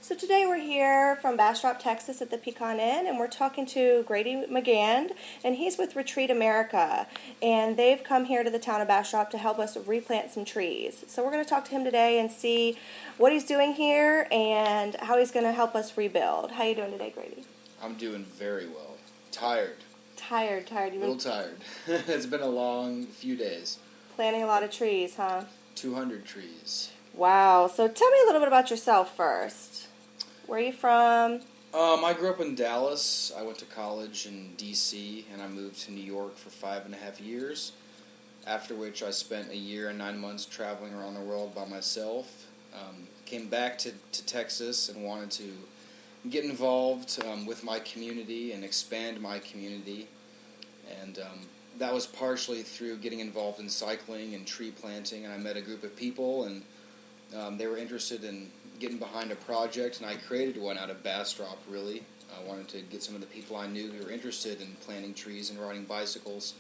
So today we're here from Bastrop, Texas at the Pecan Inn, and we're talking to Grady McGahan, and he's with reTREEed America, and they've come here to the town of Bastrop to help us replant some trees. So we're going to talk to him today and see what he's doing here and how he's going to help us rebuild. How you doing today, Grady? I'm doing very well. Tired. Tired. A little tired. It's been a long few days. Planting a lot of trees, huh? 200 trees. Wow. So tell me a little bit about yourself first. Where are you from? I grew up in Dallas. I went to college in D.C. and I moved to New York for 5.5 years, after which I spent a year and 9 months traveling around the world by myself. Came back to Texas and wanted to get involved with my community and expand my community. And that was partially through getting involved in cycling and tree planting, and I met a group of people, and they were interested in getting behind a project, and I created one out of Bastrop, really. I wanted to get some of the people I knew who were interested in planting trees and riding bicycles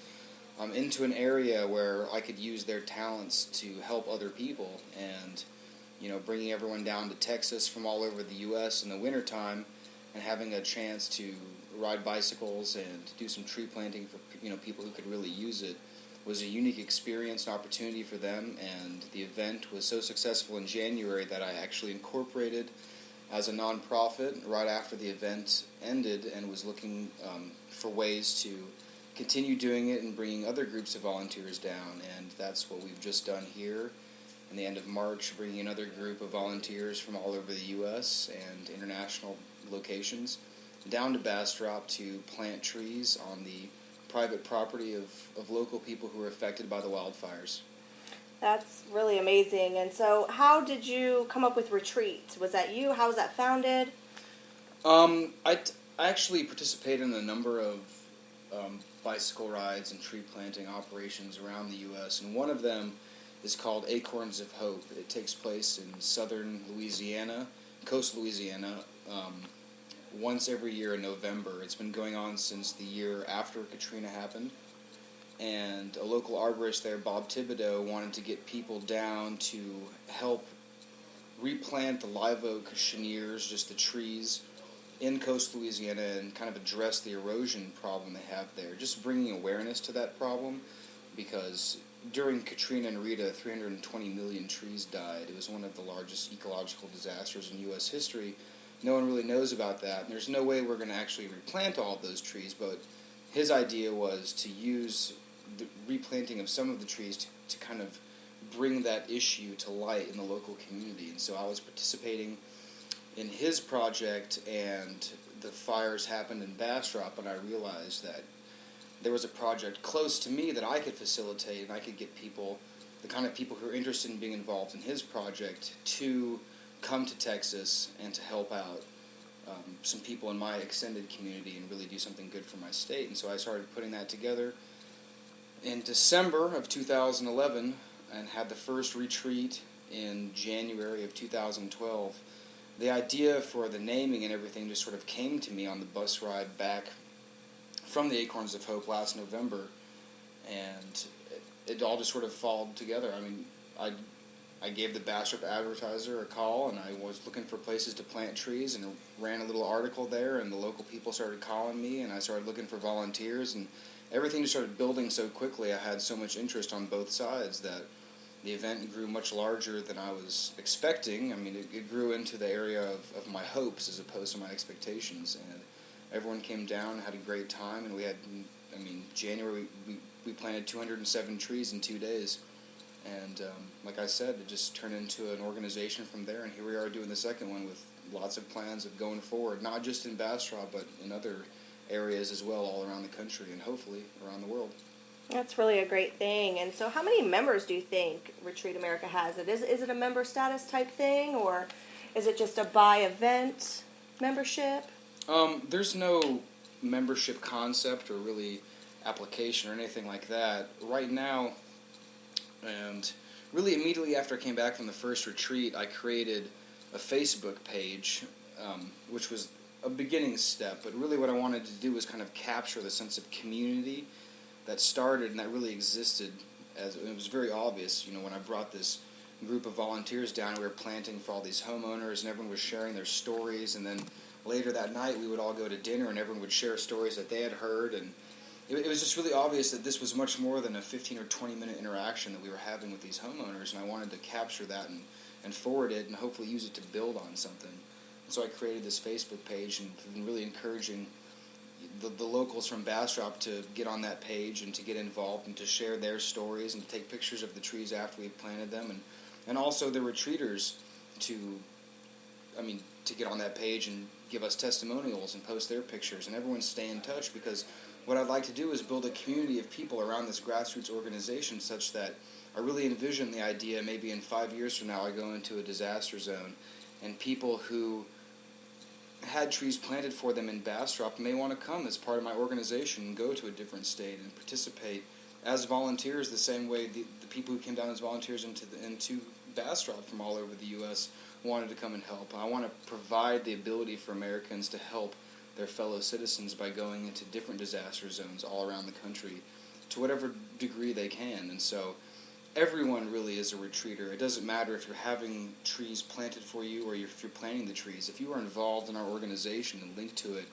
into an area where I could use their talents to help other people. And, bringing everyone down to Texas from all over the U.S. in the wintertime and having a chance to ride bicycles and do some tree planting for people who could really use it was a unique experience and opportunity for them, and the event was so successful in January that I actually incorporated as a nonprofit right after the event ended and was looking for ways to continue doing it and bringing other groups of volunteers down, and that's what we've just done here in the end of March, bringing another group of volunteers from all over the U.S. and international locations down to Bastrop to plant trees on the private property of local people who were affected by the wildfires. That's really amazing. And so how did you come up with reTREEt? Was that you? How was that founded? I actually participated in a number of bicycle rides and tree planting operations around the U.S., and one of them is called Acorns of Hope. It takes place in southern Louisiana, coastal Louisiana, once every year in November. It's been going on since the year after Katrina happened, and a local arborist there, Bob Thibodeau, wanted to get people down to help replant the live oak cheniers, just the trees, in coastal Louisiana and kind of address the erosion problem they have there. Just bringing awareness to that problem, because during Katrina and Rita, 320 million trees died. It was one of the largest ecological disasters in U.S. history. No one really knows about that, and there's no way we're going to actually replant all of those trees, but his idea was to use the replanting of some of the trees to kind of bring that issue to light in the local community. And so I was participating in his project, and the fires happened in Bastrop, and I realized that there was a project close to me that I could facilitate, and I could get people, the kind of people who are interested in being involved in his project, to come to Texas and to help out some people in my extended community and really do something good for my state. And so I started putting that together in December of 2011 and had the first reTREEt in January of 2012. The idea for the naming and everything just sort of came to me on the bus ride back from the Acorns of Hope last November, and it all just sort of followed together. I mean, I gave the Bastrop Advertiser a call, and I was looking for places to plant trees, and ran a little article there, and the local people started calling me, and I started looking for volunteers, and everything just started building so quickly. I had so much interest on both sides that the event grew much larger than I was expecting. I mean, it grew into the area of my hopes as opposed to my expectations, and everyone came down and had a great time, and we had, January, we planted 207 trees in 2 days. And like I said, it just turned into an organization from there, and here we are doing the second one with lots of plans of going forward, not just in Bastrop, but in other areas as well all around the country and hopefully around the world. That's really a great thing. And so how many members do you think reTREEed America has? Is it a member status type thing, or is it just a by-event membership? There's no membership concept or really application or anything like that. Right now, and really immediately after I came back from the first reTREEt, I created a Facebook page, which was a beginning step, but really what I wanted to do was kind of capture the sense of community that started and that really existed. As it was very obvious, when I brought this group of volunteers down. We were planting for all these homeowners, and everyone was sharing their stories. And then later that night, we would all go to dinner, and everyone would share stories that they had heard. And it was just really obvious that this was much more than a 15 or 20-minute interaction that we were having with these homeowners. And I wanted to capture that and forward it and hopefully use it to build on something. And so I created this Facebook page and been really encouraging the locals from Bastrop to get on that page and to get involved and to share their stories and to take pictures of the trees after we've planted them, and also the reTREEters to get on that page and give us testimonials and post their pictures, and everyone stay in touch, because what I'd like to do is build a community of people around this grassroots organization such that I really envision the idea maybe in 5 years from now I go into a disaster zone and people who had trees planted for them in Bastrop may want to come as part of my organization and go to a different state and participate as volunteers the same way the people who came down as volunteers into Bastrop from all over the U.S. wanted to come and help. I want to provide the ability for Americans to help their fellow citizens by going into different disaster zones all around the country to whatever degree they can. And so everyone really is a reTREEter. It doesn't matter if you're having trees planted for you or if you're planting the trees. If you are involved in our organization and linked to it,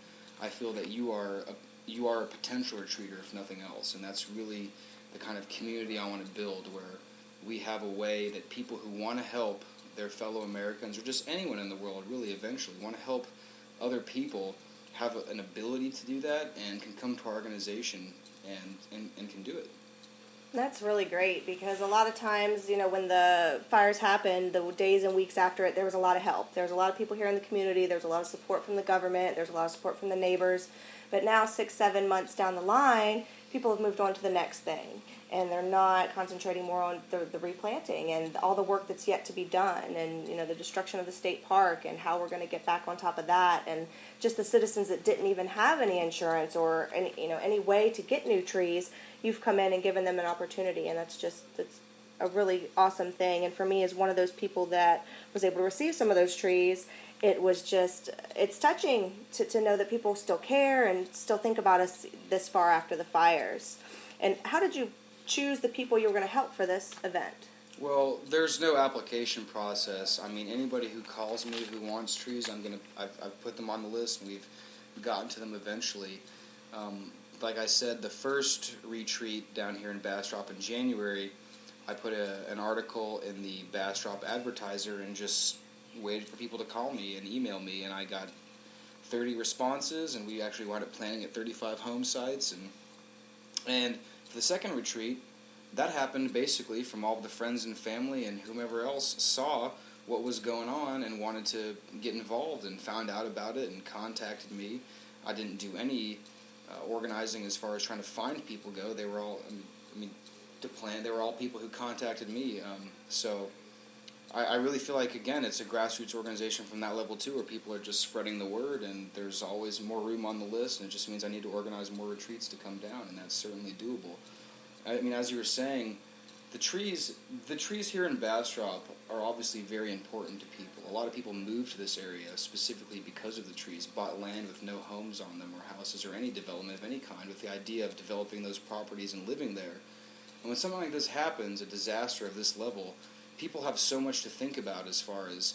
I feel that you are a potential reTREEter, if nothing else. And that's really the kind of community I want to build, where we have a way that people who want to help their fellow Americans, or just anyone in the world really eventually, want to help other people, have an ability to do that and can come to our organization and can do it. That's really great, because a lot of times, when the fires happened, the days and weeks after it, there was a lot of help. There was a lot of people here in the community. There was a lot of support from the government. There's a lot of support from the neighbors. But now, 6-7 months down the line, people have moved on to the next thing, and they're not concentrating more on the replanting and all the work that's yet to be done, and the destruction of the state park and how we're going to get back on top of that, and just the citizens that didn't even have any insurance or any way to get new trees. You've come in and given them an opportunity, and that's a really awesome thing. And for me, as one of those people that was able to receive some of those trees, it's touching to know that people still care and still think about us this far after the fires. And how did you choose the people you were going to help for this event? Well, there's no application process. I mean, anybody who calls me who wants trees, I've put them on the list, and we've gotten to them eventually. Like I said, the first reTREEt down here in Bastrop in January, I put an article in the Bastrop Advertiser and just waited for people to call me and email me, and I got 30 responses, and we actually wound up planting at 35 home sites. And for the second reTREEt, that happened basically from all the friends and family and whomever else saw what was going on and wanted to get involved and found out about it and contacted me. I didn't do any organizing as far as trying to find people go. They were all, to plan, they were all people who contacted me. So I really feel like, again, it's a grassroots organization from that level too, where people are just spreading the word, and there's always more room on the list, and it just means I need to organize more retreats to come down, and that's certainly doable. I mean, as you were saying, the trees here in Bastrop are obviously very important to people. A lot of people move to this area specifically because of the trees, bought land with no homes on them or houses or any development of any kind, with the idea of developing those properties and living there. And when something like this happens, a disaster of this level, people have so much to think about as far as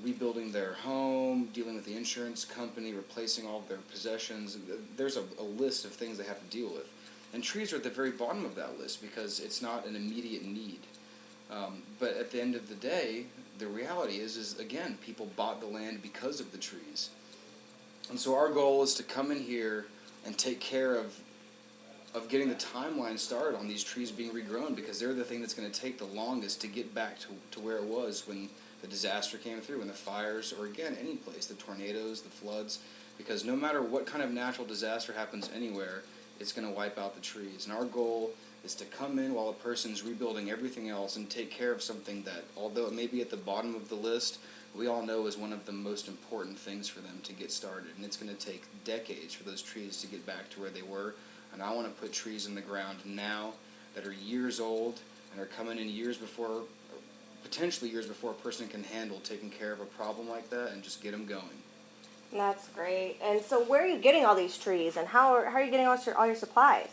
rebuilding their home, dealing with the insurance company, replacing all of their possessions. There's a list of things they have to deal with. And trees are at the very bottom of that list because it's not an immediate need. But at the end of the day, the reality is again, people bought the land because of the trees. And so our goal is to come in here and take care of getting the timeline started on these trees being regrown, because they're the thing that's going to take the longest to get back to where it was when the disaster came through, when the fires, or again, any place, the tornadoes, the floods, because no matter what kind of natural disaster happens anywhere, it's going to wipe out the trees. And our goal is to come in while a person's rebuilding everything else and take care of something that, although it may be at the bottom of the list, we all know is one of the most important things for them to get started. And it's going to take decades for those trees to get back to where they were. And I want to put trees in the ground now that are years old and are coming in years before, potentially years before a person can handle taking care of a problem like that, and just get them going. That's great. And so where are you getting all these trees, and how are you getting all your supplies?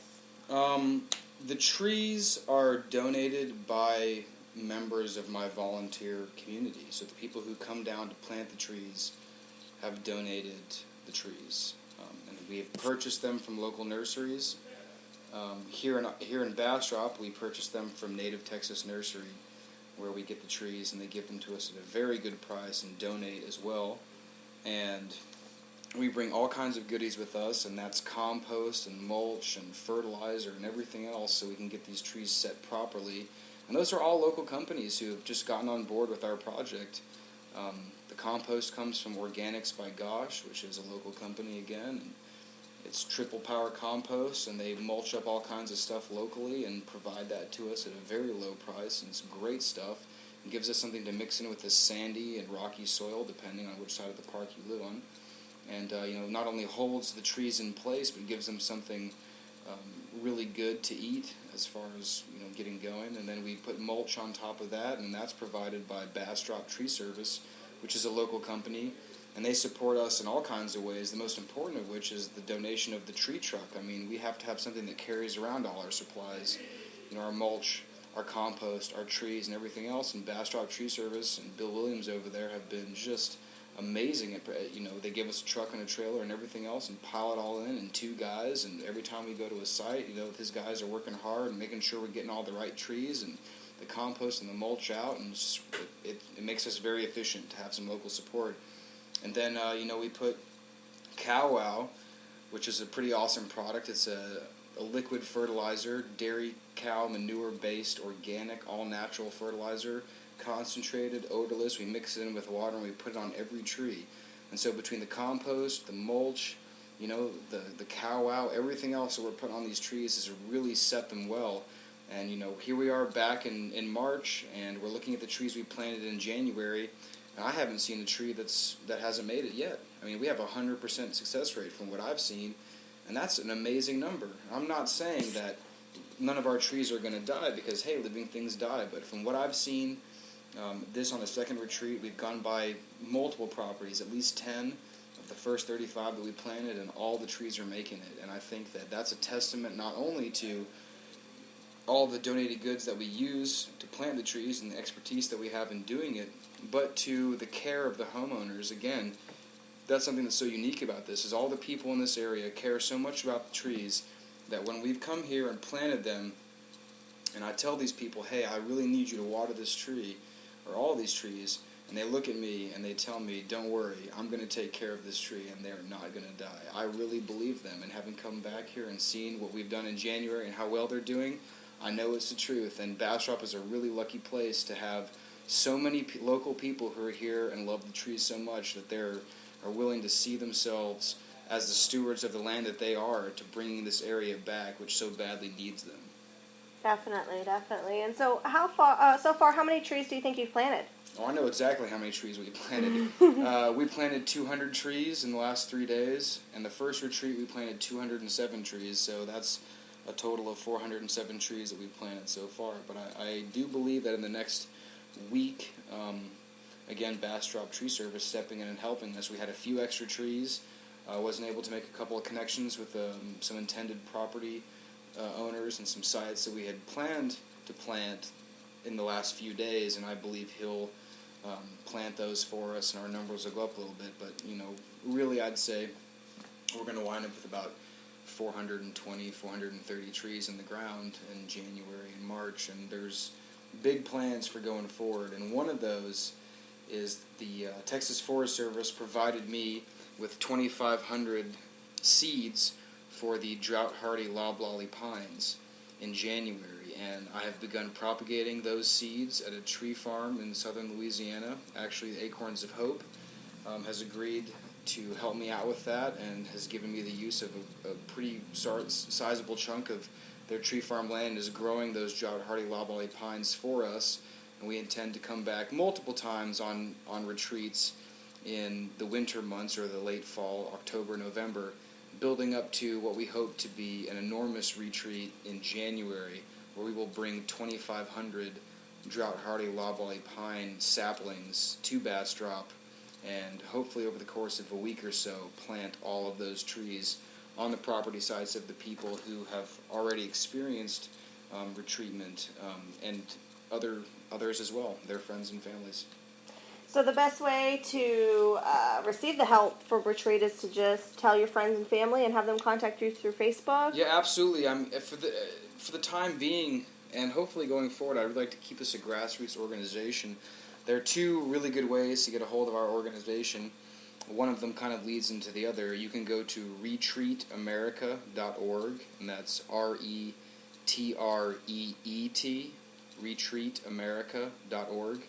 The trees are donated by members of my volunteer community. So the people who come down to plant the trees have donated the trees. And we have purchased them from local nurseries. Here in Bastrop, we purchase them from Native Texas Nursery, where we get the trees and they give them to us at a very good price and donate as well. And we bring all kinds of goodies with us, and that's compost and mulch and fertilizer and everything else, so we can get these trees set properly. And those are all local companies who have just gotten on board with our project. The compost comes from Organics by Gosh, which is a local company again. And it's triple power compost, and they mulch up all kinds of stuff locally and provide that to us at a very low price, and it's great stuff. It gives us something to mix in with this sandy and rocky soil, depending on which side of the park you live on. And not only holds the trees in place, but gives them something really good to eat as far as getting going. And then we put mulch on top of that, and that's provided by Bastrop Tree Service, which is a local company, and they support us in all kinds of ways. The most important of which is the donation of the tree truck. I mean, we have to have something that carries around all our supplies, our mulch, our compost, our trees, and everything else. And Bastrop Tree Service and Bill Williams over there have been just amazing. They give us a truck and a trailer and everything else and pile it all in, and 2 guys, and every time we go to a site, his guys are working hard and making sure we're getting all the right trees and the compost and the mulch out, and it makes us very efficient to have some local support. And then we put Cow Wow, which is a pretty awesome product. It's a liquid fertilizer, dairy cow manure based, organic, all natural fertilizer, concentrated, odorless. We mix it in with water and we put it on every tree. And so between the compost, the mulch, the Cow Wow, everything else that we're putting on these trees has really set them well. And here we are back in March, and we're looking at the trees we planted in January, and I haven't seen a tree that hasn't made it yet. I mean, we have a 100% success rate from what I've seen, and that's an amazing number. I'm not saying that none of our trees are going to die, because hey, living things die, but from what I've seen, this on the second retreat, we've gone by multiple properties, at least 10 of the first 35 that we planted, and all the trees are making it. And I think that that's a testament not only to all the donated goods that we use to plant the trees and the expertise that we have in doing it, but to the care of the homeowners. Again, that's something that's so unique about this, is all the people in this area care so much about the trees that when we've come here and planted them, and I tell these people, hey, I really need you to water this tree, or all these trees, and they look at me and they tell me, don't worry, I'm going to take care of this tree, and they're not going to die. I really believe them, and having come back here and seen what we've done in January and how well they're doing, I know it's the truth. And Bastrop is a really lucky place to have so many local people who are here and love the trees so much that they're willing to see themselves as the stewards of the land that they are, to bringing this area back, which so badly needs them. Definitely. And so so far, how many trees do you think you've planted? Oh, I know exactly how many trees we planted. We planted 200 trees in the last 3 days, and the first retreat we planted 207 trees, so that's a total of 407 trees that we've planted so far. But I do believe that in the next week, again, Bastrop Tree Service stepping in and helping us. We had a few extra trees. I wasn't able to make a couple of connections with some intended property owners and some sites that we had planned to plant in the last few days, and I believe he'll plant those for us, and our numbers will go up a little bit. But really, I'd say we're going to wind up with about 420, 430 trees in the ground in January and March, and there's big plans for going forward. And one of those is the Texas Forest Service provided me with 2,500 seeds for the drought-hardy loblolly pines in January, and I have begun propagating those seeds at a tree farm in southern Louisiana. Actually, the Acorns of Hope has agreed to help me out with that, and has given me the use of a pretty sizable chunk of their tree farm land, is growing those drought-hardy loblolly pines for us, and we intend to come back multiple times on retreats in the winter months or the late fall, October, November, building up to what we hope to be an enormous retreat in January, where we will bring 2,500 drought-hardy loblolly pine saplings to Bastrop, and hopefully over the course of a week or so plant all of those trees on the property sites of the people who have already experienced retreatment. And others as well, their friends and families. So the best way to receive the help for reTREET is to just tell your friends and family and have them contact you through Facebook? Yeah, absolutely. For the time being, and hopefully going forward, I'd like to keep this a grassroots organization. There are two really good ways to get a hold of our organization. One of them kind of leads into the other. You can go to reTREEtamerica.org, and that's reTREET, reTREEtamerica.org.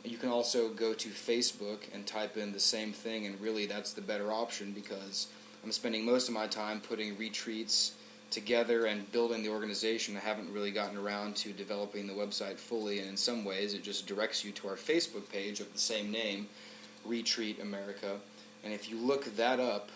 You can also go to Facebook and type in the same thing, and really that's the better option because I'm spending most of my time putting reTREEts together and building the organization. I haven't really gotten around to developing the website fully, and in some ways it just directs you to our Facebook page of the same name, reTREET America. And if you look that up,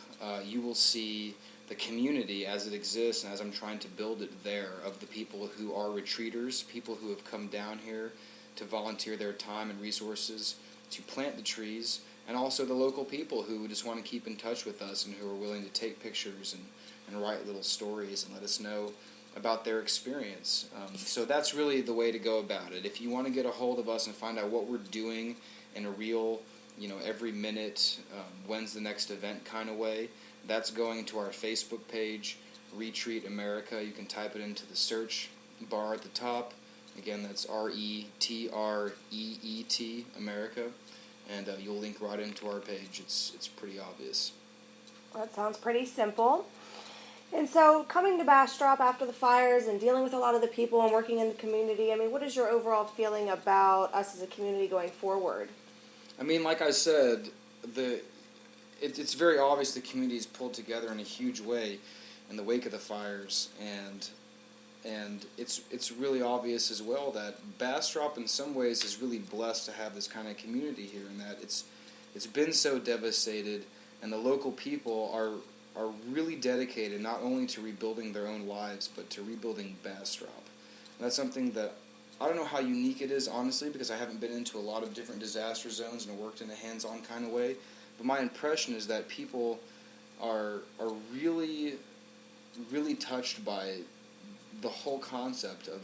you will see the community as it exists and as I'm trying to build it there, of the people who are reTREEters, people who have come down here to volunteer their time and resources to plant the trees, and also the local people who just want to keep in touch with us and who are willing to take pictures and write little stories and let us know about their experience. So that's really the way to go about it. If you want to get a hold of us and find out what we're doing in a real, every minute, when's the next event kind of way, that's going to our Facebook page, reTREET America. You can type it into the search bar at the top. Again, that's reTREET America, and you'll link right into our page. It's pretty obvious. Well, that sounds pretty simple. And so, coming to Bastrop after the fires and dealing with a lot of the people and working in the community, what is your overall feeling about us as a community going forward? Like I said, it's very obvious the community is pulled together in a huge way in the wake of the fires, and it's really obvious as well that Bastrop in some ways is really blessed to have this kind of community here, and that it's been so devastated, and the local people are really dedicated not only to rebuilding their own lives, but to rebuilding Bastrop. And that's something that I don't know how unique it is, honestly, because I haven't been into a lot of different disaster zones and worked in a hands-on kind of way. But my impression is that people are really, really touched by the whole concept of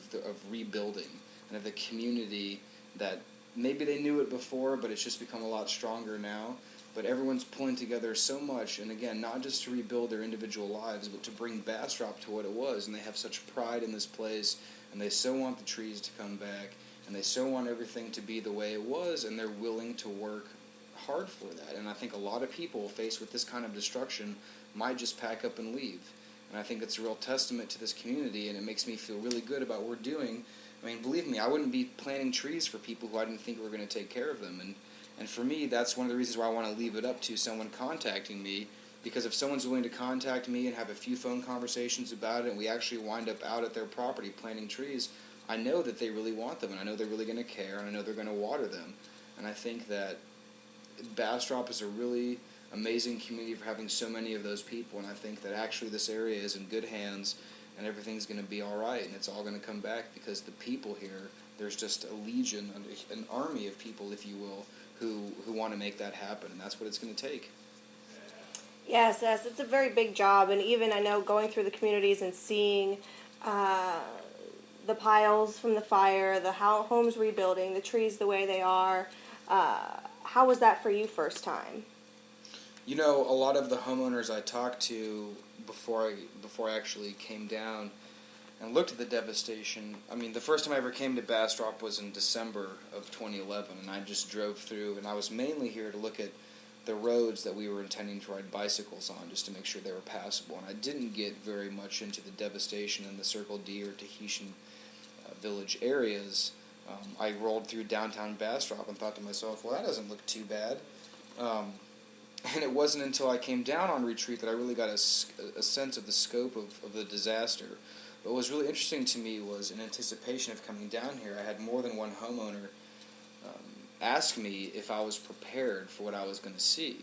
rebuilding and of the community that maybe they knew it before, but it's just become a lot stronger now. But everyone's pulling together so much, and again, not just to rebuild their individual lives, but to bring Bastrop to what it was. And they have such pride in this place, and they so want the trees to come back, and they so want everything to be the way it was, and they're willing to work hard for that. And I think a lot of people faced with this kind of destruction might just pack up and leave. And I think it's a real testament to this community, and it makes me feel really good about what we're doing. Believe me, I wouldn't be planting trees for people who I didn't think were going to take care of them. And for me, that's one of the reasons why I want to leave it up to someone contacting me, because if someone's willing to contact me and have a few phone conversations about it, and we actually wind up out at their property planting trees, I know that they really want them, and I know they're really going to care, and I know they're going to water them. And I think that Bastrop is a really amazing community for having so many of those people, and I think that actually this area is in good hands, and everything's going to be all right, and it's all going to come back because the people here, there's just a legion, an army of people, if you will, who want to make that happen, and that's what it's going to take. Yes, it's a very big job, and even I know going through the communities and seeing the piles from the fire, the homes rebuilding, the trees the way they are, how was that for you first time? A lot of the homeowners I talked to before I actually came down and looked at the devastation. The first time I ever came to Bastrop was in December of 2011, and I just drove through, and I was mainly here to look at the roads that we were intending to ride bicycles on, just to make sure they were passable. And I didn't get very much into the devastation in the Circle D or Tahitian Village areas. I rolled through downtown Bastrop and thought to myself, well, that doesn't look too bad. And it wasn't until I came down on reTREEt that I really got a sense of the scope of the disaster. But what was really interesting to me was, in anticipation of coming down here, I had more than one homeowner ask me if I was prepared for what I was going to see.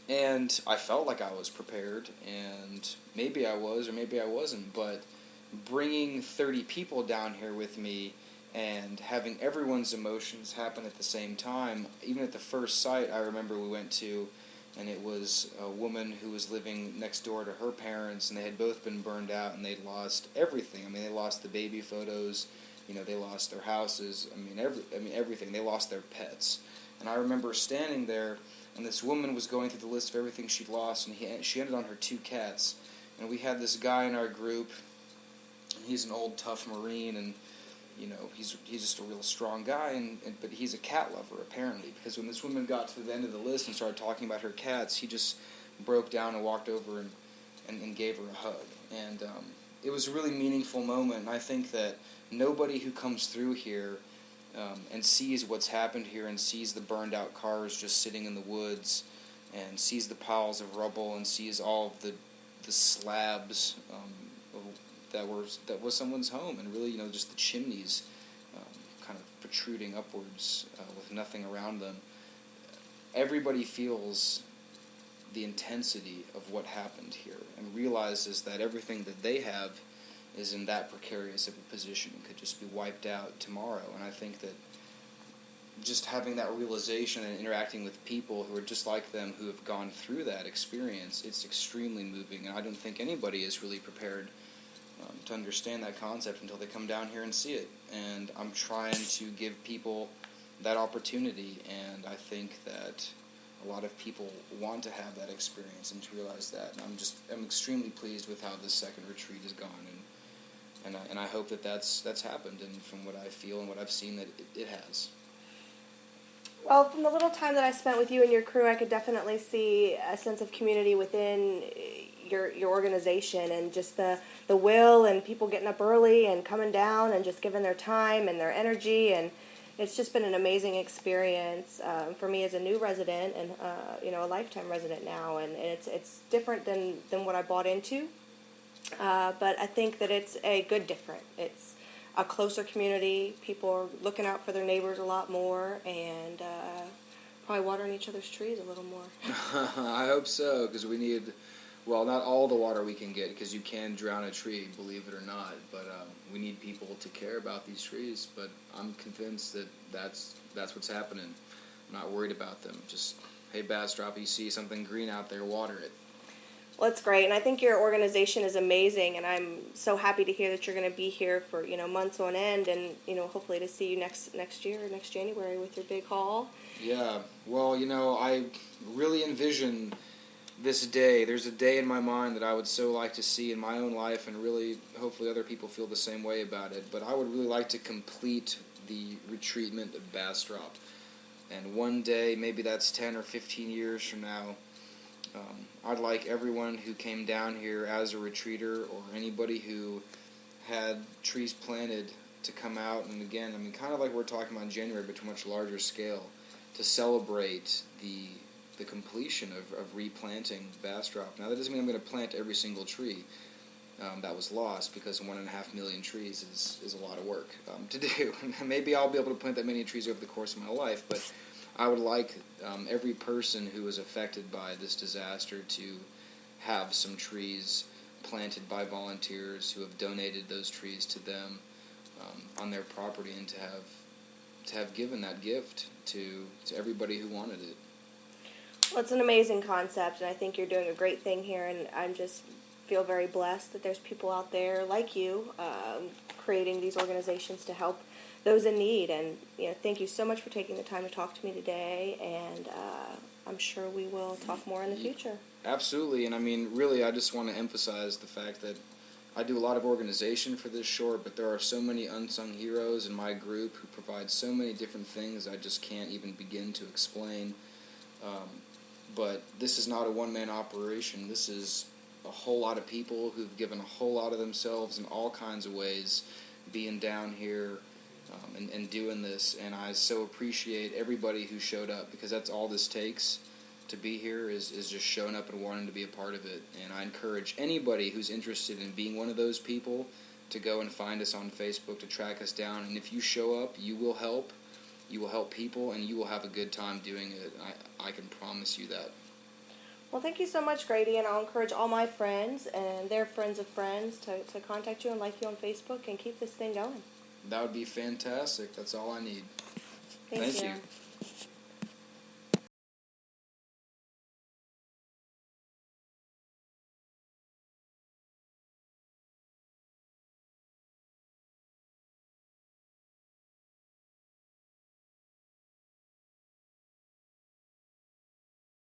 And I felt like I was prepared, and maybe I was or maybe I wasn't, but bringing 30 people down here with me and having everyone's emotions happen at the same time, even at the first site I remember we went to, and it was a woman who was living next door to her parents, and they had both been burned out, and they'd lost everything. They lost the baby photos, They lost their houses. Everything. They lost their pets. And I remember standing there, and this woman was going through the list of everything she'd lost, and she ended on her 2 cats. And we had this guy in our group, and he's an old, tough Marine, and he's just a real strong guy, but he's a cat lover, apparently, because when this woman got to the end of the list and started talking about her cats, he just broke down and walked over and gave her a hug. And it was a really meaningful moment, and I think that nobody who comes through here and sees what's happened here and sees the burned out cars just sitting in the woods and sees the piles of rubble and sees all of the slabs that was someone's home, and really, just the chimneys kind of protruding upwards with nothing around them. Everybody feels the intensity of what happened here and realizes that everything that they have is in that precarious of a position and could just be wiped out tomorrow. And I think that just having that realization and interacting with people who are just like them, who have gone through that experience, it's extremely moving, and I don't think anybody is really prepared to understand that concept until they come down here and see it. And I'm trying to give people that opportunity, and I think that a lot of people want to have that experience and to realize that. And I'm extremely pleased with how this second retreat has gone, and I hope that that's happened, and from what I feel and what I've seen, that it has. Well, from the little time that I spent with you and your crew, I could definitely see a sense of community within your organization, and just the will and people getting up early and coming down and just giving their time and their energy, and it's just been an amazing experience for me as a new resident and a lifetime resident now, and it's different than what I bought into, but I think that it's a good different. It's a closer community. People are looking out for their neighbors a lot more, and probably watering each other's trees a little more. I hope so, because we need, well, not all the water we can get, because you can drown a tree, believe it or not, but we need people to care about these trees. But I'm convinced that that's what's happening. I'm not worried about them. Just, hey, Bastrop, you see something green out there, water it. Well, it's great, and I think your organization is amazing, and I'm so happy to hear that you're going to be here for months on end, and hopefully to see you next year, next January, with your big haul. Yeah, well, I really envision this day. There's a day in my mind that I would so like to see in my own life, and really, hopefully other people feel the same way about it. But I would really like to complete the retreatment of Bastrop. And one day, maybe that's 10 or 15 years from now, I'd like everyone who came down here as a retreater, or anybody who had trees planted, to come out, and again, kind of like we're talking about in January, but to a much larger scale, to celebrate the completion of replanting Bastrop. Now, that doesn't mean I'm going to plant every single tree that was lost, because 1.5 million trees is a lot of work to do. Maybe I'll be able to plant that many trees over the course of my life, but I would like every person who was affected by this disaster to have some trees planted by volunteers who have donated those trees to them on their property, and to have given that gift to everybody who wanted it. Well, it's an amazing concept, and I think you're doing a great thing here, and I just feel very blessed that there's people out there like you creating these organizations to help those in need. And thank you so much for taking the time to talk to me today, and I'm sure we will talk more in the future. Absolutely, and really, I just want to emphasize the fact that I do a lot of organization for this short, but there are so many unsung heroes in my group who provide so many different things I just can't even begin to explain. But this is not a one-man operation. This is a whole lot of people who've given a whole lot of themselves in all kinds of ways, being down here and doing this. And I so appreciate everybody who showed up, because that's all this takes to be here, is just showing up and wanting to be a part of it. And I encourage anybody who's interested in being one of those people to go and find us on Facebook, to track us down. And if you show up, you will help. You will help people, and you will have a good time doing it. I can promise you that. Well, thank you so much, Grady, and I'll encourage all my friends and their friends of friends to contact you and like you on Facebook and keep this thing going. That would be fantastic. That's all I need. Thank you.